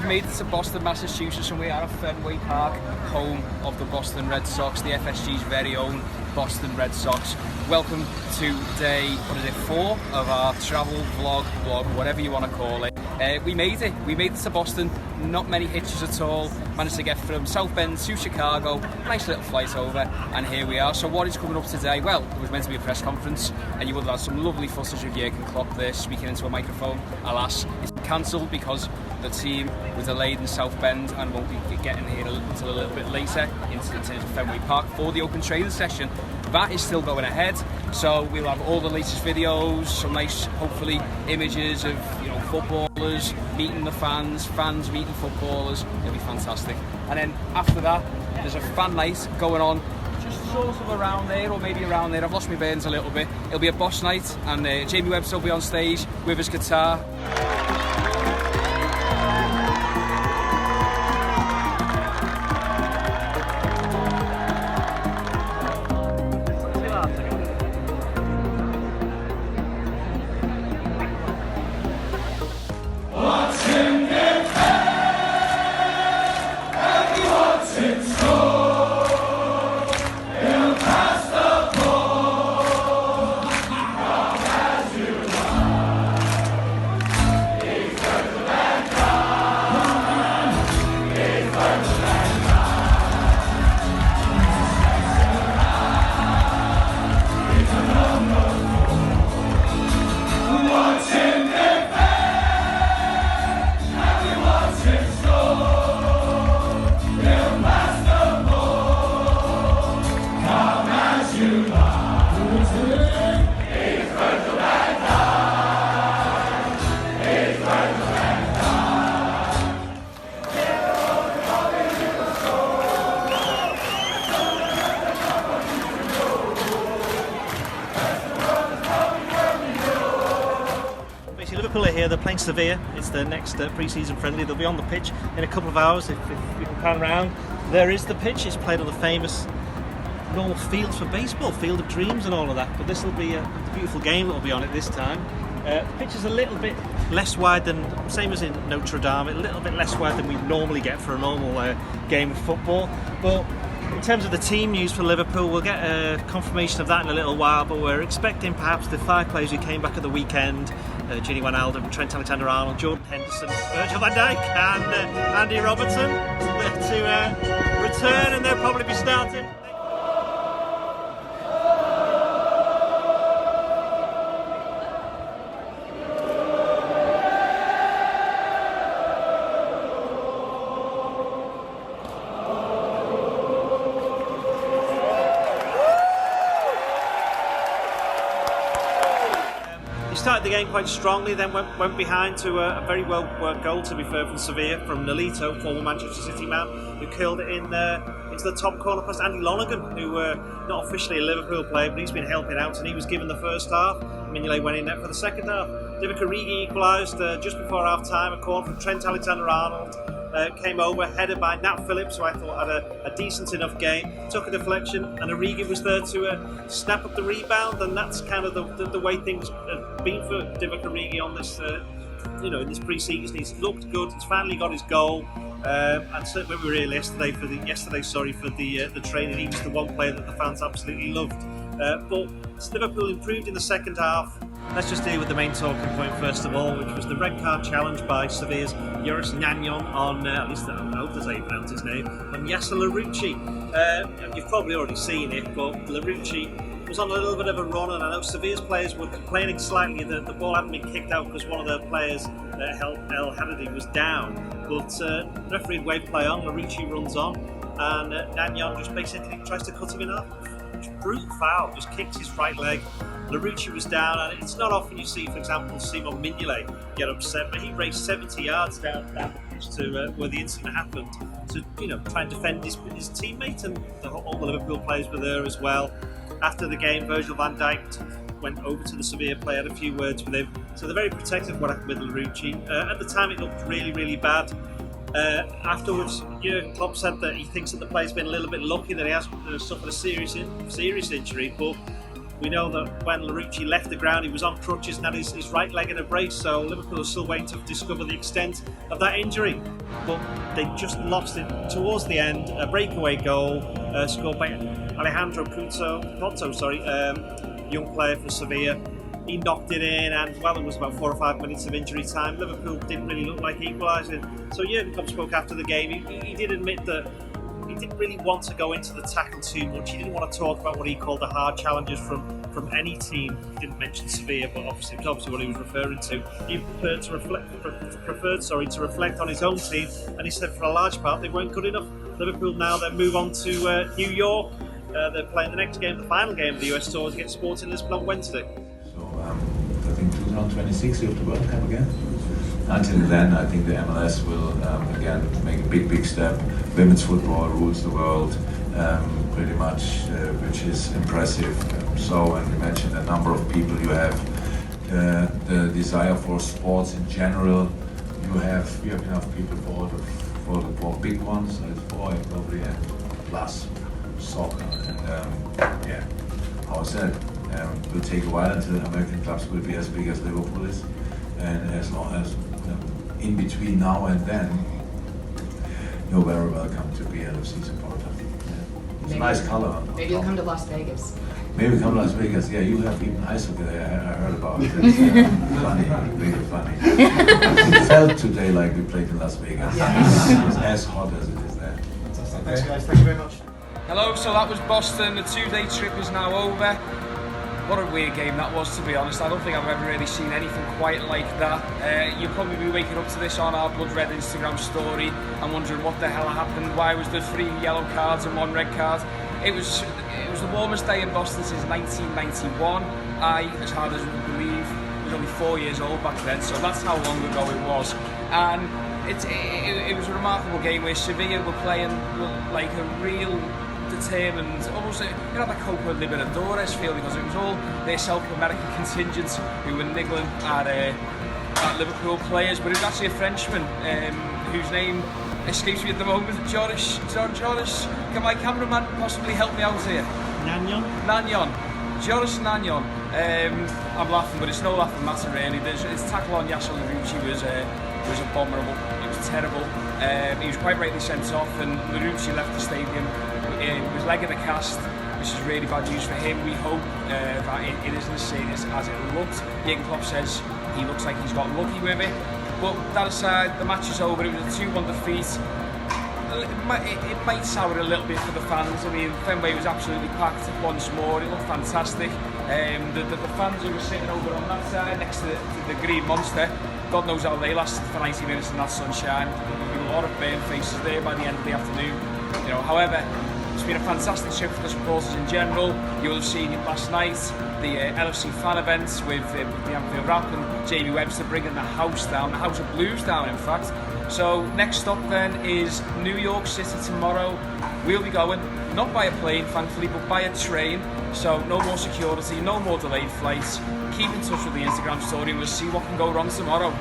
we've made it to Boston, Massachusetts, and we are at Fenway Park, home of the Boston Red Sox, the FSG's very own Boston Red Sox. Welcome to day, 4 of our travel vlog, whatever you want to call it. We made it to Boston, not many hitches at all. Managed to get from South Bend to Chicago, nice little flight over, and here we are. So what is coming up today? Well, it was meant to be a press conference, and you would have had some lovely footage of Jurgen Klopp there speaking into a microphone. Alas, it's cancelled because the team was delayed in South Bend and won't be getting here until a little bit later into Fenway Park for the open training session. That is still going ahead, so we'll have all the latest videos, some nice, hopefully, images of footballers meeting the fans meeting footballers. It'll be fantastic. And then after that, there's a fan night going on, just sort of around there, or maybe around there. I've lost my bearings a little bit. It'll be a boss night, and Jamie Webster will be on stage with his guitar. Liverpool are here, they're playing Sevilla. It's their next pre-season friendly. They'll be on the pitch in a couple of hours if we can pan around. There is the pitch. It's played on the famous normal fields for baseball, Field of Dreams and all of that. But this will be a beautiful game that will be on it this time. The pitch is a little bit less wide than, same as in Notre Dame, a little bit less wide than we normally get for a normal game of football. But in terms of the team news for Liverpool, we'll get a confirmation of that in a little while, but we're expecting perhaps the 5 players who came back at the weekend, Gini Wijnaldum, Trent Alexander-Arnold, Jordan Henderson, Virgil van Dijk and Andy Robertson to return, and they'll probably be starting. Started the game quite strongly, then went behind to a very well worked goal, to be fair, from Sevilla, from Nolito, former Manchester City man, who killed it into the top corner past Andy Lonergan, who not officially a Liverpool player, but he's been helping out, and he was given the first half. Mignolet went in net for the second half. Divock Origi equalised just before half time. A corner from Trent Alexander-Arnold came over, headed by Nat Phillips, who I thought had a decent enough game, took a deflection, and Origi was there to snap up the rebound, and that's kind of the way things have been for Divock Origi on this, in this pre-season. He's looked good. He's finally got his goal, and certainly when we were here yesterday for the training, he was the one player that the fans absolutely loved. But Liverpool improved in the second half. Let's just deal with the main talking point first of all, which was the red card challenge by Sevilla's Gnagnon on, at least I don't know if that's how you pronounce his name, on Yasser Larouci. You've probably already seen it, but Larouci was on a little bit of a run, and I know Sevilla's players were complaining slightly that the ball hadn't been kicked out because one of their players, El Hadadi, was down. But the referee waved play on, Larouci runs on, and Gnagnon just basically tries to cut him in half. Brutal foul, just kicks his right leg. Larouci was down, and it's not often you see, for example, Simon Mignolet get upset, but he raced 70 yards down that pitch to where the incident happened to try and defend his teammate, and all the Liverpool players were there as well. After the game, Virgil van Dijk went over to the Sevilla player, had a few words with him, so they're very protective of what happened with Larouci. At the time it looked really, really bad. Afterwards, Jurgen Klopp said that he thinks that the player's been a little bit lucky that he has suffered a serious injury, but We know that when Larouci left the ground, he was on crutches and had his right leg in a brace, so Liverpool are still waiting to discover the extent of that injury. But they just lost it towards the end. A breakaway goal scored by Alejandro Couto, young player for Sevilla. He knocked it in, and well, it was about 4 or 5 minutes of injury time. Liverpool didn't really look like equalising. So Jurgen Klopp spoke after the game. He did admit that he didn't really want to go into the tackle too much. He didn't want to talk about what he called the hard challenges from any team. He didn't mention Sevilla, but obviously it was obviously what he was referring to. He preferred to reflect on his own team, and he said for a large part they weren't good enough. Liverpool now then move on to New York. They're playing the next game, the final game of the US Tour, against Sporting Lisbon on Wednesday. I think 2026 we have the World Cup again. Until then, I think the MLS will again make a big step. Women's football rules the world pretty much, which is impressive. So, and imagine the number of people you have, the desire for sports in general. You have enough people for the four big ones. It's four probably, and plus soccer. And how I said. It will take a while until American clubs will be as big as Liverpool is, and as long as in between now and then, you're very welcome to be LFC supporter. Yeah. It's a nice color. Maybe you'll come to Las Vegas. Maybe come to Las Vegas. Yeah, you have even ice hockey there. I heard about it. It's funny, really funny. It felt today like we played in Las Vegas. It was as hot as it is there. Thanks, guys. Thank you very much. Hello, so that was Boston. The 2-day trip is now over. What a weird game that was, to be honest. I don't think I've ever really seen anything quite like that. You'll probably be waking up to this on our Blood Red Instagram story and wondering what the hell happened. Why was there 3 yellow cards and 1 red card? It was the warmest day in Boston since 1991. I, as hard as you would believe, was only 4 years old back then, so that's how long ago it was. And it was a remarkable game where Sevilla were playing like a real determined, almost that Copa Libertadores feel, because it was all their South American contingent who were niggling at Liverpool players, but it was actually a Frenchman whose name escapes me at the moment. Joris, can my cameraman possibly help me out here? Gnagnon. Joris Gnagnon. I'm laughing, but it's no laughing matter really. His tackle on Yasser Larouci was abominable. It was terrible. He was quite rightly sent off, and Larouci left the stadium with his leg in a cast, which is really bad news for him. We hope that it isn't as serious as it looked. Jurgen Klopp says he looks like he's got lucky with it. But that aside, the match is over. It was a 2-1 defeat. It might sour a little bit for the fans. I mean, Fenway was absolutely packed once more. It looked fantastic. The fans who were sitting over on that side next to the Green Monster, God knows how they lasted for 90 minutes in that sunshine. There were a lot of burnt faces there by the end of the afternoon. However, it's been a fantastic trip for the supporters in general. You'll have seen it last night, the LFC fan events with the Anfield Rap and Jamie Webster bringing the house of blues down in fact. So next stop then is New York City tomorrow. We'll be going, not by a plane thankfully, but by a train. So no more security, no more delayed flights. Keep in touch with the Instagram story and we'll see what can go wrong tomorrow.